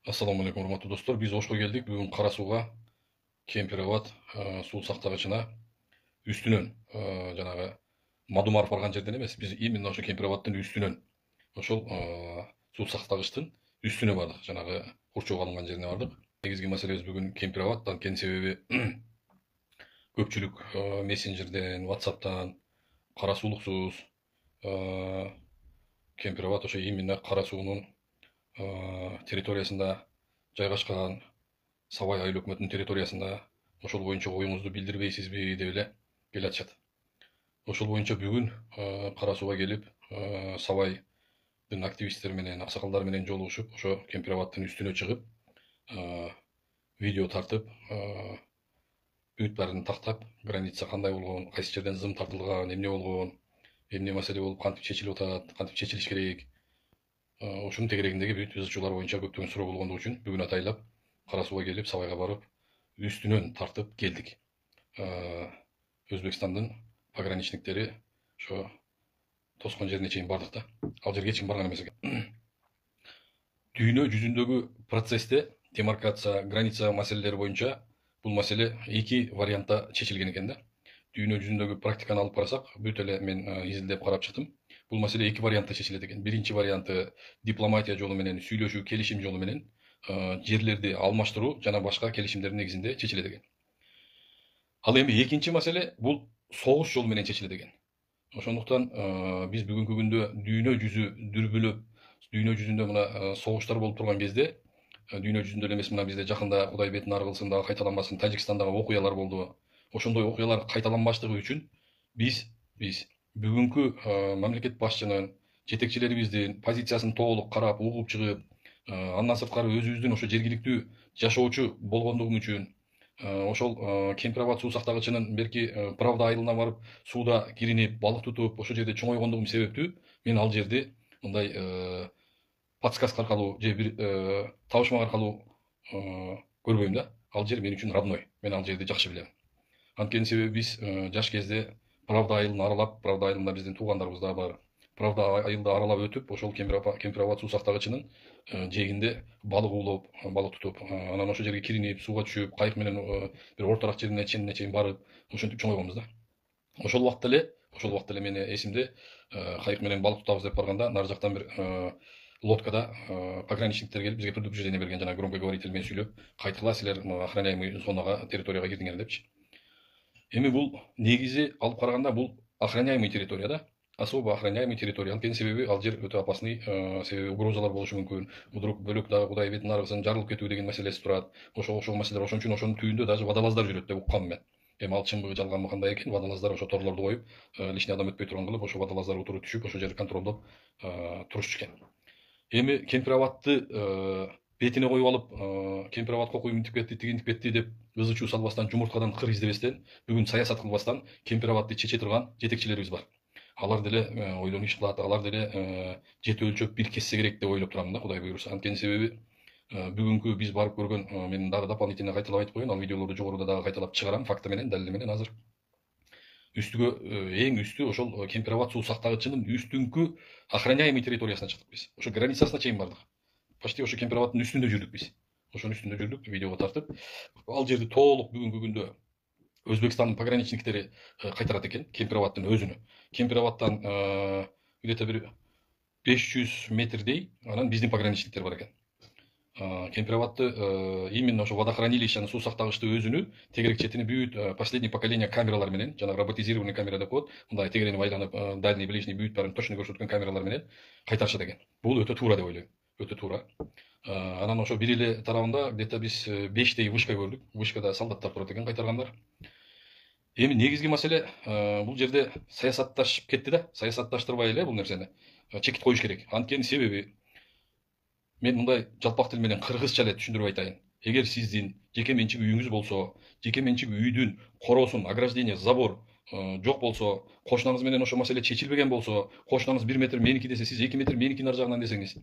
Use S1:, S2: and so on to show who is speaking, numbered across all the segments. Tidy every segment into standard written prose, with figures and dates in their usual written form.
S1: Assalamu alaikum урматтуу достор. Биз Ошко келдик. Бүгүн Кара Сууга Кемпир Абад суу сактагычына үстүнөн жанагы Мадумаров барган жерден эмес, биз именно ошо Кемпир Абадтын үстүнөн ошол суу сактагычтын үстүнө бардык. Жанагы курчоого алынган жерине бардык. Негизги маселебиз бүгүн Кемпир Абад. Анткени себеби көпчүлүк мессенджерден, WhatsApp'тан кара суулуксуз Кемпир Абад ошо именно Кара Суунун территориясында жайгашкан Сабай айыл өкмөтүнүн территориясында ошол боюнча оюңузду билдирбейсизби деп эле келатышат. Ошол боюнча бүгүн Кара Сууга келип, Сабайдын активисттери менен, аксакалдар менен жолугушуп, ошо Кемпир Абадтын үстүнө чыгып, видео тартып, бүт баарын тактап, граница кандай болгон, кайсы жерден зым тартылган, эмне болгон, эмне маселе болуп кантип чечилип атат, кантип чечилиш керек. Ошонун тегерегиндеги бүт өз учурлар боюнча көптөгөн суроо болгондугу үчүн бүгүн атайлап Кара Сууга келип, Сабайга барып, үстүнөн тартып келдик. Өзбекстандын пограничниктери ошо тоскон жерине чейин бардык да. Ал жерге эч ким барган эмес экен. Дүйнө жүзүндөгү процессте демаркация, граница маселелери боюнча бул маселе эки вариантта чечилген экен да. Дүйнө жүзүндөгү практиканы алып карасак, бүт эле мен изилдеп карап чыктым. Бул маселе эки вариантта чечилет экен. Биринчи варианты дипломатия жолу менен, сүйлөшүү, келишим жолу менен жерлерди алмаштыруу жана башка келишимдердин негизинде чечилет экен. Ал эми экинчи маселе бул согуш жолу менен чечилет экен. Ошондуктан биз бүгүнкү күндө дүйнө жүзү дүрбүлөп, дүйнө жүзүндө мына согуштар болуп турган кезде, дүйнө жүзүндө эле эмес, мына бизде жакында Кудай бетин ары кылсын дагы кайталанбасын, Тажикстандагы окуялар болду. Ошондой окуялар кайталанбаштыгы үчүн биз бүгүнкү мамлекет башчынын, жетекчилерибиздин позициясын толук карап, угуп чыгып, андан сырткары өзүбүздүн ошо жергиликтүү жашоочу болгондугум үчүн ошол Кемпир Абад суу сактагычынын берки Правда айылына барып сууда киринип, балык тутуп, ошол жерде чоңойгондугум себептүү мен ал жерди мындай подсказка аркылуу же бир табышмак аркылуу көрбөйм да. Ал жер мен үчүн родной. Мен ал жерди жакшы билем. Анткени себеби биз жаш кезде Правда айылын аралап, Правда айылында биздин туугандарыбыз да бар. Правда айылды аралап өтүп, ошол Кемпир Абад суу сактагычынын жээгинде балык уулоп, балык тутуп, анан ошол жерге киринип, сууга түшүп, кайык менен бир ортораак жерине чейин барып, ошентип чоңойгонбуз да. Ошол убакта эле менин эсимде, кайык менен балык тутабыз деп барганда, нары жактан бир лодкада пограничниктер келип бизге предупреждение берген, жана громкоговоритель менен сүйлөп, кайткыла силер охраняемый зонага, территорияга кирдиңер депчи. Эми бул негизи алып караганда бул охраняемый территория да. Особо охраняемый территория. Анткени себеби ал жер өтө опасный, себеби угрозалар болушу мүмкүн. Вдруг бөлөк дагы Кудай бетин ары кылсын жарылып кетүү деген маселеси турат. Ошол маселелер, ошон үчүн ошонун түбүндө даже водолаздар жүрөт деп уккам мен. Эми ал чынбы жалганбы кандай экен, водолаздар ошо торлорду коюп, лишний адам өтпөй турган кылып, ошо водолаздар утуру түшүп, ошол жерди контролдоп турушчу экен. Эми Кемпир Абадты бетине коюп алып, Кемпир Абадка окуй мынтип кетти, тигинтип кетти деп ызы чуу салбастан, жумурткадан кыр издебестен, бүгүн саясат кылбастан Кемпир Абадты чече турган жетекчилерибиз бар. Алар деле ойлонуп иш кылат, алар деле жети өлчөп бир кессе керек деп ойлоп турам да, Кудай буйруса. Анткени себеби бүгүнкү биз барып көргөн, мен дагы дополнительно кайталап айтып коеюн, ал видеолорду жогоруда дагы кайталап чыгарам, факты менен, далили менен азыр. Үстүгө эң үстү ошол Кемпир Абад суу сактагычынын үстүңкү охраняемый территориясына чыктык биз. Ошо границасына чейин бардык. Почти ошо Кемпир Абадтын үстүндө жүрдүк биз. Ошонун үстүндө жүрдүк, видеого тартып. Ал жерди толук бүгүнкү күндө Өзбекстандын пограничниктери кайтарат экен, Кемпир Абадтын өзүнө. Кемпир Абадтан где-то бир 500 метрдей анан биздин пограничниктер бар экен. Кемпир Абадты именно ошо водохранилищенын суу сактагычты өзүнү тегерек четини бүт последний поколение камералар менен, жанагы роботизированный камера деп коет, мындай тегеренип айланып, дальний, ближний бүт баарын точно көрсөткөн камералар менен кайтарышат экен. Бул өтө туура деп ойлойм, өтө туура. Анан ошо бир эле тарабында где-то биз 5 вышка көрдүк. Вышкада солдаттар турат экен, кайтаргандар. Эми негизги маселе бул жерде саясатташып кетти да, саясатташтырбай эле бул нерсени чекит коюш керек. Анткени себеби мен мындай жалпак тил менен кыргызча эле түшүндүрүп айтайын. Эгер сиздин жеке менчик үйүңүз болсо, жеке менчик үйдүн короосун, ограждение, забор жок болсо, кошунаңыз менен ошол маселе чечилбеген болсо, кошунаңыз 1 метр меники десе, сиз 2 метр меникинин ар жагынан десеңиз,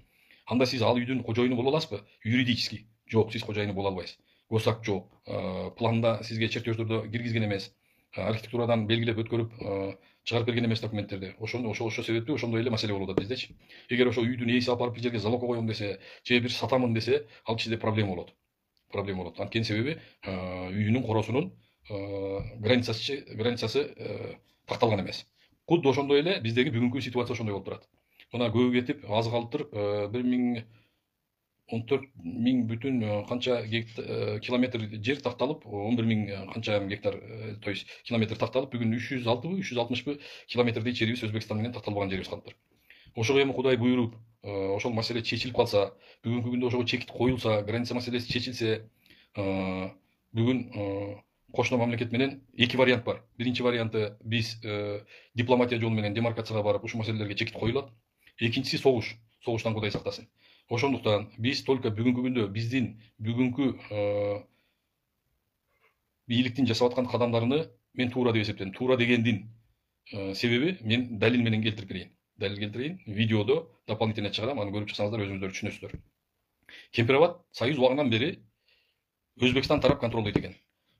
S1: анда сиз ал үйдүн кожоюну боло аласызбы? Юридически жок, сиз кожоюну боло албайсыз. Госак жок, планда сизге чертеждордо киргизген эмес, архитектурадан белгилеп өткөрүп чыгарып берген эмес документтерди. Ошол себептүү ошондой эле маселе болуп атат биздечи. Эгер ошо үйдүн ээси алып барып бир жерге залогко коем десе, же бир сатамын десе, ал кишиде проблема болот. Анткени себеби үйүнүн коросунун границасы такталган эмес. Кудду ошондой эле биздеги бүгүнкү ситуация ошондой болуп турат. Мына көбү кетип аз калтыр 14.000 бүтүн канча километр жер такталып, 11.000 канча гектар, то есть километр такталып, бүгүн 306 360 километрдей жерибиз Өзбекстан менен такталбаган жерибиз калыптыр. Ошого эми Кудай буйруп, ошол маселе чечилип калса, бүгүнкү күндө ошого чекит коюлса, граница маселеси чечилсе, бүгүн кошуна мамлекет менен эки вариант бар. Биринчи варианты биз дипломатия жолу менен демаркацияга барып, ушул маселелерге чекит коюлат. Экинчиси согуш. Согуштан Кудай сактасын. Ошондуктан биз только бүгүнкү күндө биздин бүгүнкү бийликтин жасап аткан кадамдарыны мен туура деп эсептедим. Туура дегендин себеби мен далил менен келтирип берейин. Видеодо дополнительно чыгарам, аны көрүп чыксаңыздар өзүңүздөр түшүнөсүздөр. Кемпирабад Союз убагынан бери Өзбекстан тарап контролдойт экен.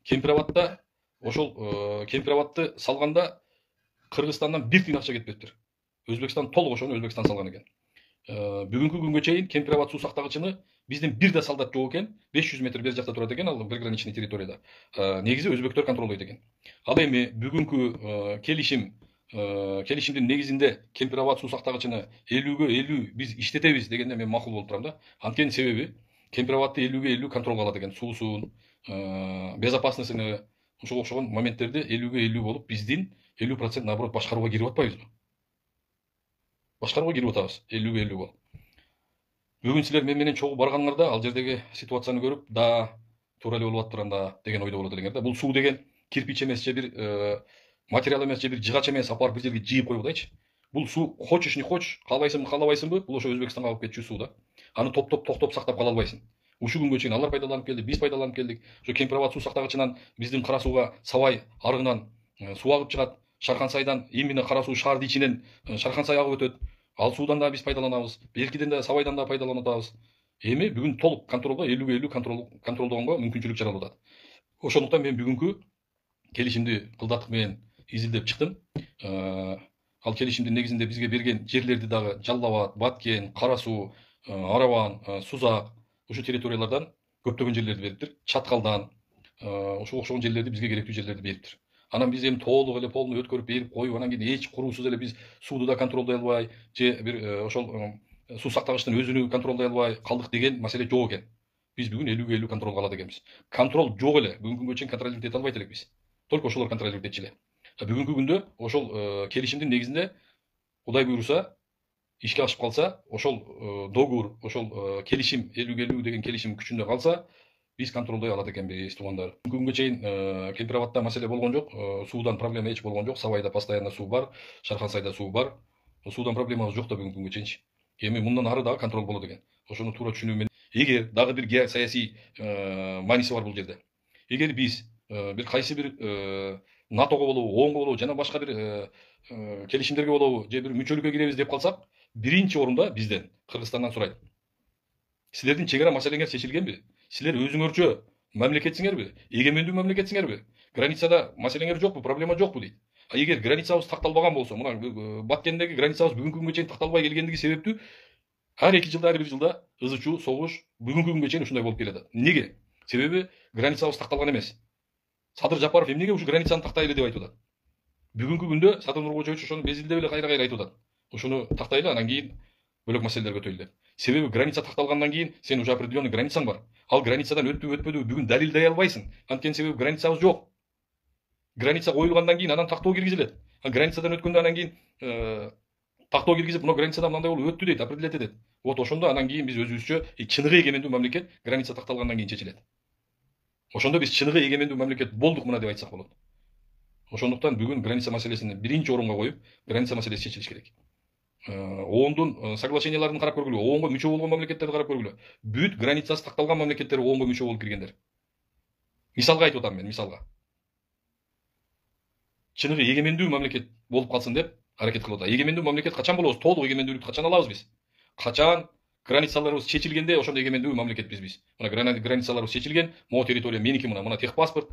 S1: Кемпирабадда ошол Кемпирабадды салганда Кыргызстандан бир тыйын акча кетпептир. Өзбекстан толук ошону Өзбекстан салган экен. Бүгүнкү күнгө чейин Кемпирабад суу сактагычыны бизден бир да солдат жок экен. 500 метр бер жакта турат экен, ал приграничный территорияда. Негизи өзбектөр контролдойт экен. Ал эми бүгүнкү келишимдин негизинде Кемпирабад суу сактагычыны 50-ге 50 биз иштетебиз дегенде мен макул болуп турам да. Анткени себеби Кемпирабадды 50-ге 50 контролго алат экен. Суусун, безопасностьуну, ошого окшогон моменттерди 50-ге 50 болуп, биздин 50% наоборот башкарууга кирип атпайбызбы? Башкарууга кирип атабыз 50-ге 50 болуп. Бүгүн силер мен менен чогуу барганыңарда ал жердеги ситуацияны көрүп, да туура эле болуп атыр анда деген ойдо болот элеңер да. Бул суу деген кирпич эмес, же бир материал эмес, же бир жыгач эмес, апарып бир жерге жыйып койбойдайчы. Бул суу хочешь не хочешь, каалайсыңбы, каалабайсыңбы, бул ошо Өзбекстанга алып кетчү суу да. Аны токтоп сактап кала албайсың. Ушул күнгө чейин алар пайдаланып келди, биз пайдаланып келдик. Ошо Кемпирабад суу сактагычынан биздин Кара сууга Сабай арыгынан суу агып чыгат. Шархансайдан именно Кара суу шаардын ичинен Шархансай агып өтөт. Ал суудан да биз пайдаланабыз. Белкиден да Сабайдан да пайдаланып атабыз. Эми бүгүн толук контролго 50-ге 50 контролдогонго мүмкүнчүлүк жаралып атат. Ошондуктан мен бүгүнкү келишимди кылдаттык менен изилдеп чыктым. Ал келишимдин негизинде бизге берген жерлерди дагы Жалал Абад, Баткен, Кара суу, Араван, Сузак ушул территориялардан көптөгөн жерлерди бериптир. Чаткалдан ошого окшогон жерлерди бизге керектүү жерлерди бериптир. Анан биз эми толук эле полный өткөрүп берип коюп, анан кийин эч куруусуз эле биз сууду да контролдой албай, же бир ошол суу сактагычтын өзүнү контролдой албай калдык деген маселе жок экен. Биз бүгүн 50-ге 50 контролго алат экенбиз. Контрол жок эле. Бүгүнкү күнгө чейин контролировать эте албайт элекпиз. Только ошолор контролировать этчү эле. Бүгүнкү күндө ошол келишимдин негизинде Кудай буйруса, ишке ашып калса, ошол договор, ошол келишим 50-ге 50 деген келишим күчүндө калса, биз контролдой алат экенбиз, туугандар. Бүгүнгү чейин Кемпирабадда маселе болгон жок, суудан проблема эч болгон жок. Сабайда постоянно суу бар, Шархансайда суу бар. Суудан проблемабыз жок да бүгүнкү күнгө чейинчи. Эми мындан ары дагы контрол болот экен. Ошону туура түшүнүү менен. Эгер дагы бир саясий мааниси бар бул жерде. Эгер биз бир кайсы бир НАТОго болобу, ООНго болобу, жана башка бир келишимдерге болобу, же бир мүчөлүккө киребиз деп калсак, биринчи орунда бизден, Кыргызстандан сурайт. Силердин чек ара маселеңер чечилгенби? Силер өзүңөрчө мамлекетсиңерби? Эгемендүү мамлекетсиңерби? Границада маселеңер жокпу, проблема жокпу дейт. А эгер границабыз такталбаган болсо, мына Баткендеги границабыз бүгүнкү күнгө чейин такталбай келгендиги себептүү ар 2 жылда, ар 1 жылда ызычуу, согуш бүгүнкү күнгө чейин ушундай болуп келатат. Неге? Себеби границабыз такталган эмес. Садыр Жапаров эмнеге ушу границаны тактайлы деп айтып атат? Бүгүнкү күндө Садыр Нуркожоевич ошону безилдеп эле кайра айтып атат. Ушуну тактайлы, анан кийин бөлөк маселелер көтөрүлдү деп. Себеби граница такталгандан кийин сен уже определенный границаң бар. Ал границадан өтпөдү бүгүн далилдей албайсың. Анткени себеби границабыз жок. Граница коюлгандан кийин анан тактоо киргизилет. Границадан өткөндө анан кийин тактоо киргизип, мына границадан мындай болуп өттү дейт, определять этет. Вот ошондо анан кийин биз өзүбүзчө чыныгы эгемендүү мамлекет граница такталгандан кийин чечилет. Ошондо биз чыныгы эгемендүү мамлекет болдук мына деп айтсак болот. Ошондуктан бүгүн граница маселесин биринчи орунга коюп, граница маселеси чечилиш керек. ООНдун соглашенияларын карап көргүлө, ООНго мүчө болгон мамлекеттерди карап көргүлө. Бүт границасы такталган мамлекеттер ООНго мүчө болуп киргендер. Мисалга айтып атам мен, мисалга. Чыныгы эгемендүү мамлекет болуп калсын деп аракет кылып атат. Эгемендүү мамлекет качан болобуз? Толук эгемендүүлүктү качан алабыз биз? Качан границаларыбыз чечилгенде ошондо эгемендүү мамлекетпиз биз. Мына границаларыбыз чечилген, могу территория меники, мына техпаспорт,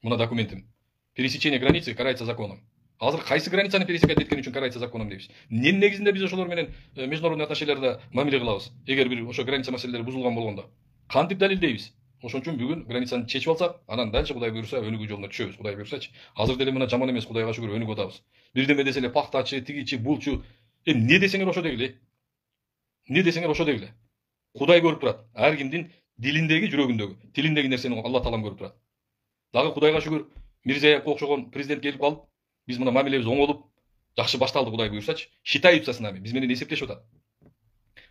S1: мына документим. Пересечение границы карается законом. Азыр кайсы границаны пересекать эткени үчүн карайса законом дейбиз. Эмненин негизинде биз ошолор менен международный отношенияларда мамиле кылабыз? Эгер бир ошо граница маселелери бузулган болгондо кантип далилдейбиз? Ошон үчүн бүгүн границаны чечип алсак, анан дальше Кудай буйруса өнүгүү жолуна түшөбүз. Кудай буйрусачы. Азыр деле мына жаман эмес, Кудайга шүгүр өнүгүп атабыз. Бирдеме десе эле пахтачы, тигичи, булчу. Эмне десеңер ошо дегиле. Эмне десеңер ошо дегиле. Кудай көрүп турат. Ар кимдин дилиндеги, жүрөгүндөгү, тилиндеги нерсени Алла Таалам көрүп турат. Дагы Кудайга шүгүр, Мирзиёевке окшогон президент келип калып, биз мына мамилебиз оңолуп, жакшы башталды Кудай буйрусачы. Считаются с нами. Биз менен эсептешип атат.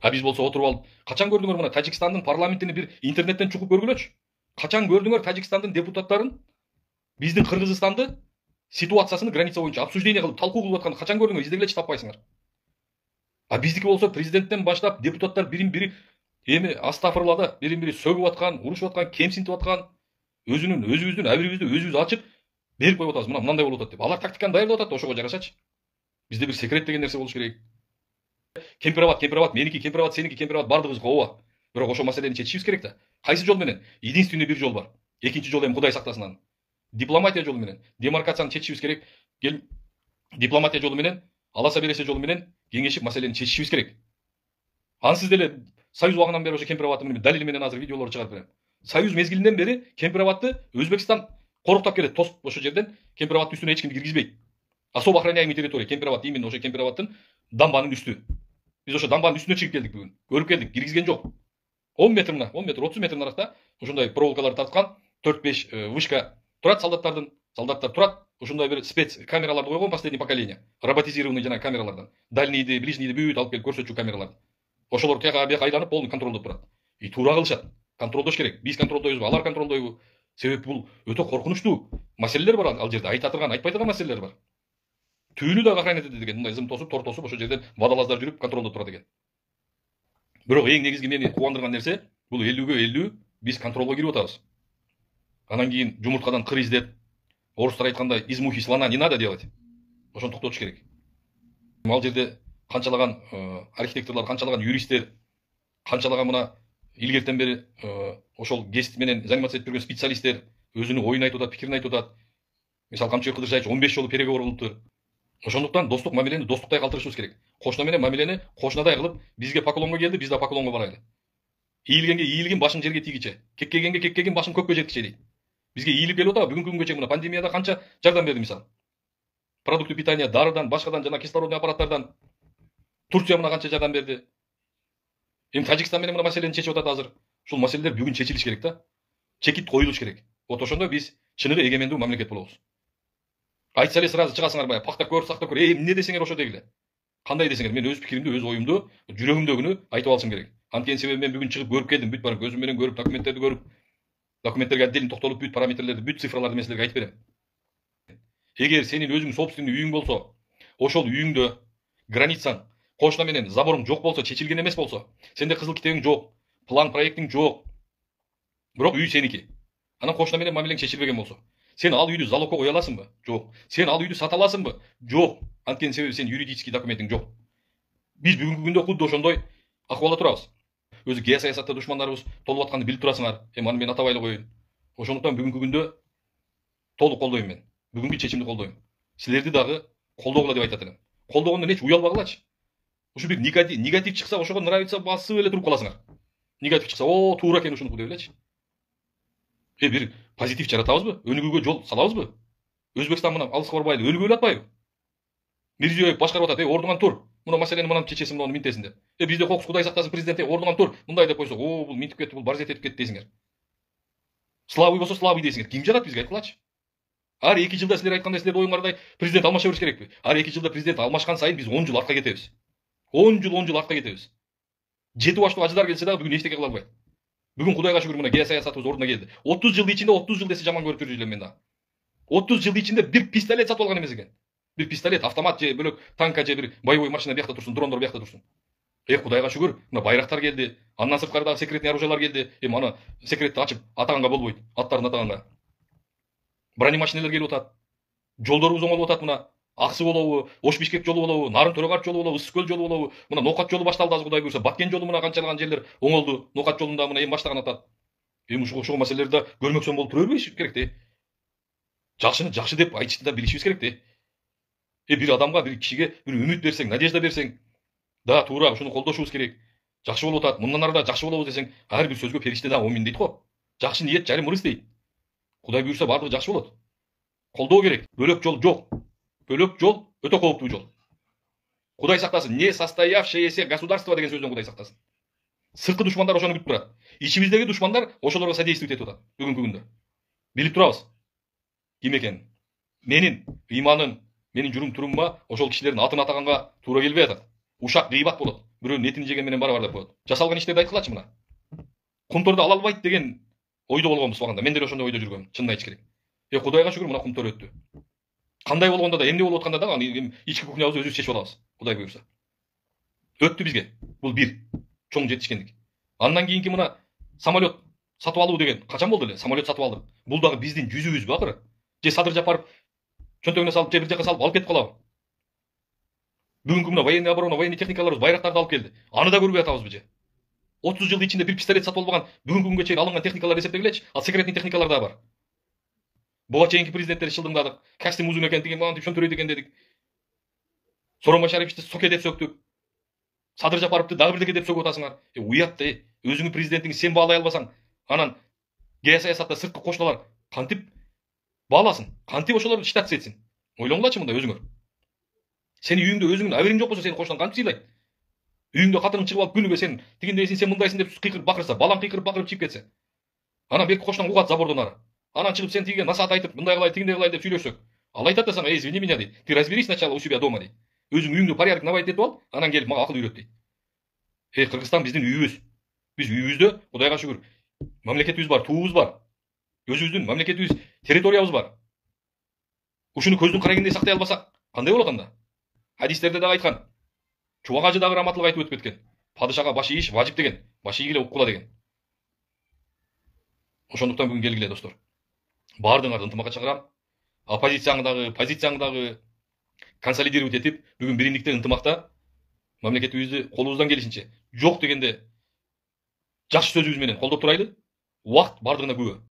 S1: А биз болсо отуруп алып, качан көрдүңөр мына Тажикстандын парламентини бир интернеттен чукуп көргүлөчү? Качан көрдүңөр Тажикстандын депутаттарын биздин Кыргызстанды ситуациясын граница боюнча обсуждение кылып, талкуу кылып атканды качан көрдүңөр? Издегилечи таппайсыңар. А биздики болсо президенттен баштап депутаттар бирин-бири эми астафырлада бирин-бири сөгүп аткан, урушуп аткан, кемсинтип аткан, өзүбүздүн абирибизди өзүбүз ачып берип коюп атабыз. Мындай болуп атат деп. Алар тактиканы даярдап атат, ошого жарашачы. Бизде бир секрет деген нерсе болуш керек. Кемпирабад, меники, кемпирабад, сеники, кемпирабад бардыгыбызга ооба. Бирок ошо маселени чечишибиз керек да. Кайсы жол менен? Единственный бир жол бар. Экинчи жол эми Кудай сактасын аны. Дипломатия жолу менен, демаркацияны чечишибиз керек. Дипломатия жолу менен, аласа бересе жолу менен кеңешип маселени чечишибиз керек. Ансыз деле Союз убагынан бери ошо Кемпирабадты менен далили менен азыр видеолор чыгарып берем. Союз мезгилинен бери Кемпирабадты Өзбекстан коруктап келет, тосуп ошо жерден Кемпирабадтын үстүнө эч кимди киргизбейт. Особо охраняемый территория Кемпирабад, именно ошо Кемпирабадтын дамбанын үстү. Биз ошо дамбанын үстүнө чыгып келдик бүгүн. Көрүп келдик, киргизген жок. 10 метр мына, 10 метр, 30 метр наракта ошондой проволокалар тарткан 4-5 вышка турат солдаттар турат. Ошондой бир спец камераларды койгон, последний поколение. Роботизированный жана камералардан. Дальнийди, ближнийди бүт алып келип көрсөтчү камераларды. Ошолор тияка бияка айланып полный контролдоп турат. И туура кылышат. Контролдош керек. Биз контролдойбузбу, алар контролдойбу? Себеп бул өтө коркунучтуу маселелер бар ал жерде. Айта турган, айтпай турган маселелер бар. Түбүнү да охрана этет экен. Мындай зым тосуп, тор тосуп ошо жерден водолаздар жүрүп контролдоп турат экен. Бирок эң негизги мени кубандырган нерсе бул 50-гө 50 биз контролго кирип атабыз. Анан кийин жумурткадан кыр издеп, орустар айткандай из мухи слона не надо делать. Ошону токтотуш керек. Ал жерде канчалаган архитекторлор, канчалаган юристтер, канчалаган мына илгертен бери ошол кесип менен заниматься этип жүргөн специалисттер өзүнүн оюн айтып атат, пикирин айтып атат. Мисалы Камчыбек Кыдыршаевич 15 жолу переговор кылыптыр. Ошондуктан достук мамилени достуктай калтырышыбыз керек. Кошуна менен мамилени кошунадай кылып, бизге поклонго келди, биз да поклонго барайлы. Ийилгенге ийилгин, башын жерге тийгиче, кеккегенге кеккегин, башын көккө жеткиче дейт. Бизге ийилип келип атабы бүгүнкү күнгө чейин мына пандемияда канча жардам берди мисалы. Продукты питания, дарыдан, башкадан жана кислородный аппараттардан. Турция мына канча жардам берди. Эми Тажикстан менен мына маселени чечип атат азыр. Ушул маселелер бүгүн чечилиш керек да. Чекит коюлуш керек. Вот ошондо биз чыныгы эгемендүү мамлекет болобуз. Айтса эле сразу чыгасыңар баягы пактап көр, сактап көр. Эмне десеңер ошо дегиле. Кандай десеңер, мен өз пикиримди, өз оюмду, жүрөгүмдөгүнү айтып алышым керек. Анткени себеби мен бүгүн чыгып көрүп келдим, бүт барып көзүм менен көрүп, документтерди көрүп, документтерге отдельно токтолуп, бүт параметрлерди, бүт цифраларды мен силерге айтып берем. Эгер сенин өзүң собственный үйүң болсо, ошол үйүңдө границаң, кошуна менен заборың жок болсо, чечилген эмес болсо, сенде кызыл китебиң жок, план проектиң жок, бирок үй сеники. Анан кошуна менен мамилең чечилбеген болсо, сен ал үйдү залогко кое аласыңбы? Жок. Сен ал үйдү сата аласыңбы? Жок. Анткени себеби сен юридический документиң жок. Биз бүгүнкү күндө кудду ошондой акыбалда турабыз. Өзү геосаясатта душмандарыбыз толуп атканды билип турасыңар. Эми аны мен атабай эле коеюн. Ошондуктан бүгүнкү күндө толук колдойм мен. Бүгүнкү чечимди колдойм. Силерди дагы колдогула деп айтат элем. Колдогондон эч уялбагылачы. Ушу бир негатив чыкса, ошого нравится басып эле туруп каласыңар. Негатив чыкса, о, туура экен ушунуку деп элечи. Бир позитив жаратабызбы? Өнүгүүгө жол салабызбы? Өзбекстан менен алыска барбайлы, өнүгүп эле атпайбы? Мирзиёев башкарып атат, ордуңан тур. Мына маселени мынаны чечесиң, муну минтесиң деп. Бизде кокус Кудай сактасын президент, ордуңан тур. Мындай деп койсок, о, бул минтип кетти, бул барзет этип кетти дейсиңер. Слабый болсо слабый дейсиңер. Ким жатат бизге айткылачы? Ар 2 жылда силер айткандай силердин оюңардай президент алмаша бериш керекпи? Ар 2 жылда президент алмашкан сайын биз 10 жыл артка кетебиз. 10 жыл артка кетебиз. Жети баштуу ажыдар келсе дагы бүгүн эчтеке кыла албайт. Бүгүн Кудайга шүгүр мына геосаясатыбыз ордуна келди. 30 жыл ичинде 30 жыл десе жаман көрүп жүрүп элем мен да. 30 жыл ичинде бир пистолет сатып алган эмес экен. Бир пистолет, автомат же бөлөк танка же бир боевой машина биякта турсун, дрондор биякта турсун. Кудайга шүгүр, мына байрактар келди. Андан сырткары дагы секретный оружиялар келди. Эми аны секретти ачып атаганга болбойт. Аттарын атаганга. Бронемашиналар келип атат. Жолдорубуз оңолуп атат мына. Аксы болобу, Ош Бишкек жолу болобу, Нарын Төрөгат жолу болобу, Ысык көл жолу болобу, мына Нокат жолу башталды азыр Кудай буйрса, Баткен жолу мына канчалаган жерлер оңолду. Нокат жолунда мына эми баштаган атат. Эми ушул маселелерди көрмөксөн болуп тура бербеш керек да. Жакшыны жакшы деп айтышты да билишибиз керек да. Bir адамга, bir кишиге bir үмүт берсең, надежда берсең, да туура ушуну колдошубуз керек. Жакшы болуп атат. Мындан ары да жакшы болобуз десең, ар бир сөзгө периште да омин дейт го. Жакшы ниет жарым ырыс дейт. Кудай буйрса бардыгы жакшы болот. Колдоо керек. Бөлөк жол жок. Бөлөк жол өтө кооптуу жол. Кудай сактасын. Не состоявшееся государство деген сөздөн Кудай сактасын. Сырткы душмандар ошону күтүп турат. Ичибиздеги душмандар ошолорго содействовать этип атат бүгүнкү күндө. Билип турабыз. Ким экенин. Менин ыйманым, менин жүрүм турумма ошол кишилердин атын атаганга туура келбей атат. Ушак гыйбат болот. Бирөөнүн этин жеген менен барабар деп коет. Жасалган иштерди айткылачы мына. Кумторду ала албайт деген ойдо болгонбуз багында. Мен деле ошондой ойдо жүргөм. Чынын айтыш керек. Кудайга шүгүр мына кумтор өттү. Кандай болгондо да, эмне болуп атканда да ички кухнябызды өзүбүз чечип алабыз. Кудай буйрса. Өттү бизге. Бул бир чоң жетишкендик. Андан кийинки мына самолет сатып алуу деген качан болду эле? Самолет сатып алдык. Бул дагы биздин жүзүбүзбү акыры? Же Садыр Жапаров чөнтөгүнө салып, же бир жака салып алып кетип калабы? Бүгүнкү мына военный оборона, военный техникаларыбыз байрактарды алып келди. Аны да көрбөй атабызбы же? 30 жылдын ичинде бир пистолет сатып албаган бүгүнкү күнгө чейин алынган техникалар эсептегилечи. Ал секретный техникалар да бар. Буга чейинки президенттерди шылдыңдадык. Костюм узун экен, тиги мантип шөнтөрөйт экен дедик. Сооронбай Шариповичти соке деп сөктүк. Садыр Жапаровду дагы бирдеке деп сөгүп атасыңар. Уят да, өзүңүн президентиңди сен баалай албасаң, анан геосаясатта сырткы кошуналар кантип бааласын? Кантип ошолорду штат этсин? Ойлоңулачы мында өзүңөр. Сени үйүңдө өзүңүн абериң жок болсо сени кошунан кантип сыйлайт? Үйүңдө катырың чыгып алып күнүгө сен тигиндейсиң, сен мындайсың деп кыйкырып бакырса, балаң кыйкырып бакырып чыгып кетсе. Анан берки кошунан угат забордон ары. Анан чыгып сен тиге насаат айтып, мындай кылай, тигиндей кылай деп сүйлөшсөк. Ал айтат да сага, извини меня дейт. Ты разберись сначала у себя дома дейт. Өзүң үйүңдө порядок наводить этип ал, анан келип мага акыл үйрөт дейт. Кыргызстан биздин үйүбүз. Биз үйүбүздө, Кудайга шүгүр, мамлекетибиз бар, туубуз бар. Өзүбүздүн мамлекетибиз, территориябыз бар. Ушуну көздүн карагендей сактай албасак, кандай болот анда? Хадистерде дагы айткан. Чубак ажы дагы раматылык айтып өтүп кеткен. Падышага баш ийиш важип деген, баш ийгиле уккула деген. Ошондуктан бүгүн келгиле достор. Баардыгыңарды ынтымакка чакырам. Оппозицияңдагы, позицияңдагы консолидировать этип, бүгүн биримдикте ынтымакта мамлекетибизди колубуздан келишинче жок дегенде жакшы сөзүбүз менен колдоп турайлы. Убакыт бардыгына күбө.